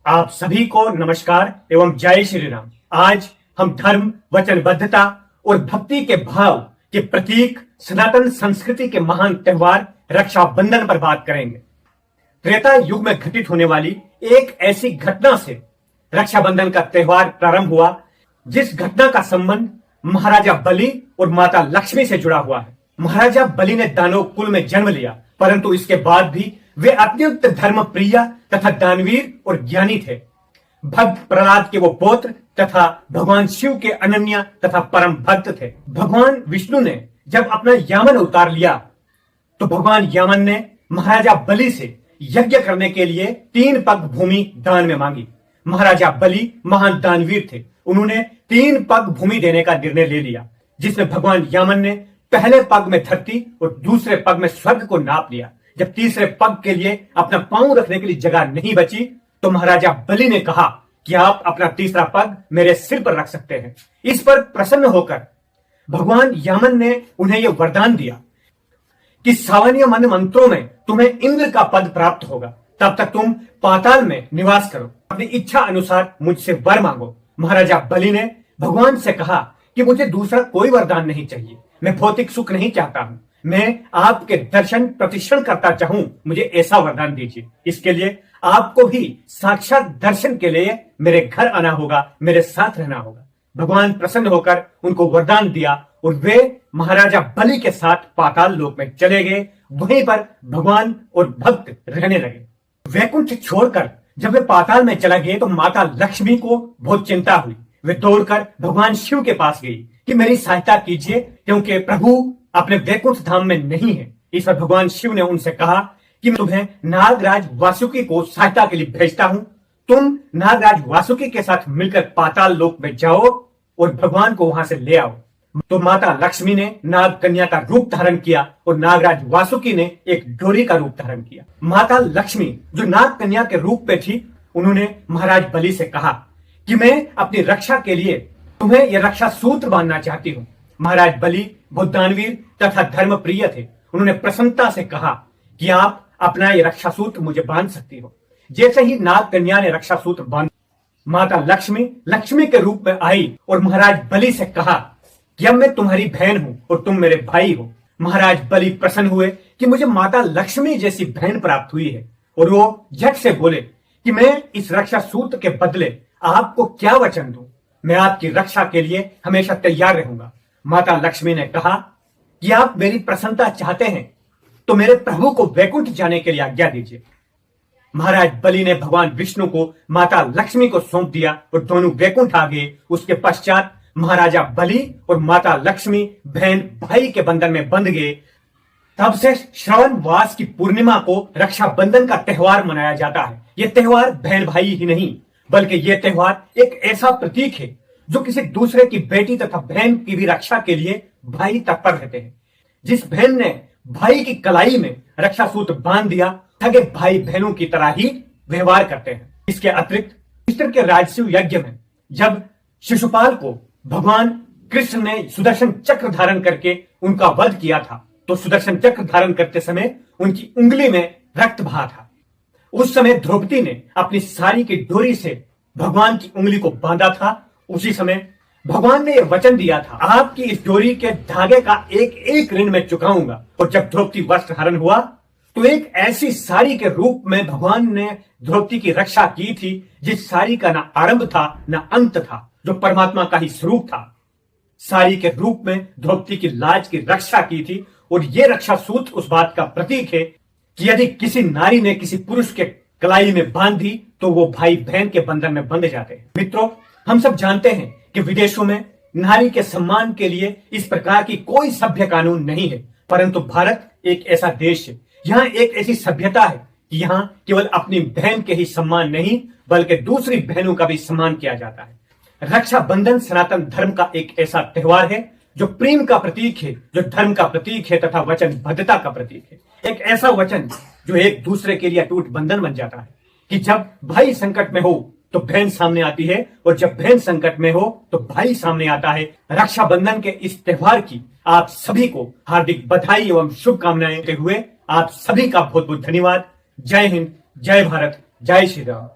आप सभी को नमस्कार एवं जय श्री राम। आज हम धर्म, वचनबद्धता और भक्ति के भाव के प्रतीक सनातन संस्कृति के महान त्योहार रक्षाबंधन पर बात करेंगे। त्रेता युग में घटित होने वाली एक ऐसी घटना से रक्षाबंधन का त्योहार प्रारंभ हुआ, जिस घटना का संबंध महाराजा बलि और माता लक्ष्मी से जुड़ा हुआ है। महाराजा बलि ने दानव कुल में जन्म लिया, परंतु इसके बाद भी वे अत्यंत धर्म प्रिय तथा दानवीर और ज्ञानी थे। भक्त प्रहलाद के वो पुत्र तथा भगवान शिव के अनन्य तथा परम भक्त थे। भगवान विष्णु ने जब अपना यामन अवतार लिया तो भगवान यामन ने महाराजा बलि से यज्ञ करने के लिए 3 पग भूमि दान में मांगी। महाराजा बलि महान दानवीर थे। उन्होंने 3 पग भूमि देने का निर्णय ले लिया, जिसमें भगवान यामन ने पहले पग में धरती और दूसरे पग में स्वर्ग को नाप लिया। जब तीसरे पग के लिए अपना पांव रखने के लिए जगह नहीं बची तो महाराजा बलि ने कहा कि आप अपना तीसरा पग मेरे सिर पर रख सकते हैं। इस पर प्रसन्न होकर भगवान यामन ने उन्हें यह वरदान दिया कि सावन्य मन मंत्रों में तुम्हें इंद्र का पद प्राप्त होगा, तब तक तुम पाताल में निवास करो, अपनी इच्छा अनुसार मुझसे वर मांगो। महाराजा बलि ने भगवान से कहा कि मुझे दूसरा कोई वरदान नहीं चाहिए, मैं भौतिक सुख नहीं चाहता हूं, मैं आपके दर्शन प्रतिक्षण करता चाहूं, मुझे ऐसा वरदान दीजिए। इसके लिए आपको भी साक्षात दर्शन के लिए मेरे घर आना होगा, मेरे साथ रहना होगा। भगवान प्रसन्न होकर उनको वरदान दिया और वे महाराजा बलि के साथ पाताल लोक में चले गए। वहीं पर भगवान और भक्त रहने लगे। वैकुंठ छोड़कर जब वे पाताल में चला गए तो माता लक्ष्मी को बहुत चिंता हुई। वे दौड़कर भगवान शिव के पास गई कि मेरी सहायता कीजिए, क्योंकि प्रभु अपने वैकुंठ धाम में नहीं है। इस पर भगवान शिव ने उनसे कहा कि मैं तुम्हें नागराज वासुकी को सहायता के लिए भेजता हूं। तुम नागराज वासुकी के साथ मिलकर पाताल लोक में जाओ और भगवान को वहां से ले आओ। तो माता लक्ष्मी ने नाग कन्या का रूप धारण किया और नागराज वासुकी ने एक डोरी का रूप धारण किया। माता लक्ष्मी जो नाग कन्या के रूप में थी, उन्होंने महाराज बलि से कहा कि मैं अपनी रक्षा के लिए तुम्हें यह रक्षा सूत्र बांधना चाहती हूँ। महाराज बलि बहुत दानवीर तथा धर्म प्रिय थे। उन्होंने प्रसन्नता से कहा कि आप अपना ये रक्षा सूत्र मुझे बांध सकती हो। जैसे ही नाग कन्या ने रक्षा सूत्र बांधा, माता लक्ष्मी के रूप में आई और महाराज बलि से कहा कि अब मैं तुम्हारी बहन हूं और तुम मेरे भाई हो। महाराज बलि प्रसन्न हुए कि मुझे माता लक्ष्मी जैसी बहन प्राप्त हुई है, और वो झट से बोले कि मैं इस रक्षा सूत्र के बदले आपको क्या वचन दूं, मैं आपकी रक्षा के लिए हमेशा तैयार रहूंगा। माता लक्ष्मी ने कहा कि आप मेरी प्रसन्नता चाहते हैं तो मेरे प्रभु को वैकुंठ जाने के लिए आज्ञा दीजिए। महाराज बलि ने भगवान विष्णु को माता लक्ष्मी को सौंप दिया और दोनों वैकुंठ आ गए। उसके पश्चात महाराजा बलि और माता लक्ष्मी बहन भाई के बंधन में बंध गए। तब से श्रावण मास की पूर्णिमा को रक्षाबंधन का त्योहार मनाया जाता है। यह त्योहार बहन भाई ही नहीं, बल्कि यह त्योहार एक ऐसा प्रतीक है जो किसी दूसरे की बेटी तथा बहन की भी रक्षा के लिए भाई तत्पर रहते हैं। जिस बहन ने भाई की कलाई में रक्षा सूत्र बांध दिया, सगे भाई बहनों की तरह ही व्यवहार करते हैं। इसके अतिरिक्त कृष्ण के राजसूय यज्ञ में जब शिशुपाल को भगवान कृष्ण ने सुदर्शन चक्र धारण करके उनका वध किया था, तो सुदर्शन चक्र धारण करते समय उनकी उंगली में रक्त बहा था। उस समय द्रौपदी ने अपनी साड़ी की डोरी से भगवान की उंगली को बांधा था। उसी समय भगवान ने यह वचन दिया था, आपकी इस डोरी के धागे का एक एक ऋण मैं चुकाऊंगा। और जब द्रौपदी वस्त्र हरण हुआ तो एक ऐसी साड़ी के रूप में भगवान ने द्रौपदी की रक्षा की थी, जिस साड़ी का ना आरंभ था ना अंत था, जो परमात्मा का ही स्वरूप था। साड़ी के रूप में द्रौपदी की लाज की रक्षा की थी। और यह रक्षा सूत्र उस बात का प्रतीक है कि यदि किसी नारी ने किसी पुरुष के कलाई में बांधी तो वो भाई बहन के बंधन में बंध जाते हैं। मित्रों, हम सब जानते हैं कि विदेशों में नारी के सम्मान के लिए इस प्रकार की कोई सभ्य कानून नहीं है, परंतु भारत एक ऐसा देश है, यहाँ एक ऐसी सभ्यता है कि यहाँ केवल अपनी बहन के ही सम्मान नहीं, बल्कि दूसरी बहनों का भी सम्मान किया जाता है। रक्षाबंधन सनातन धर्म का एक ऐसा त्योहार है जो प्रेम का प्रतीक है, जो धर्म का प्रतीक है तथा वचनबद्धता का प्रतीक है। एक ऐसा वचन जो एक दूसरे के लिए अटूट बंधन बन जाता है कि जब भाई संकट में हो तो बहन सामने आती है, और जब बहन संकट में हो तो भाई सामने आता है। रक्षाबंधन के इस त्योहार की आप सभी को हार्दिक बधाई एवं शुभकामनाएं देते हुए आप सभी का बहुत बहुत धन्यवाद। जय हिंद, जय भारत, जय श्री राम।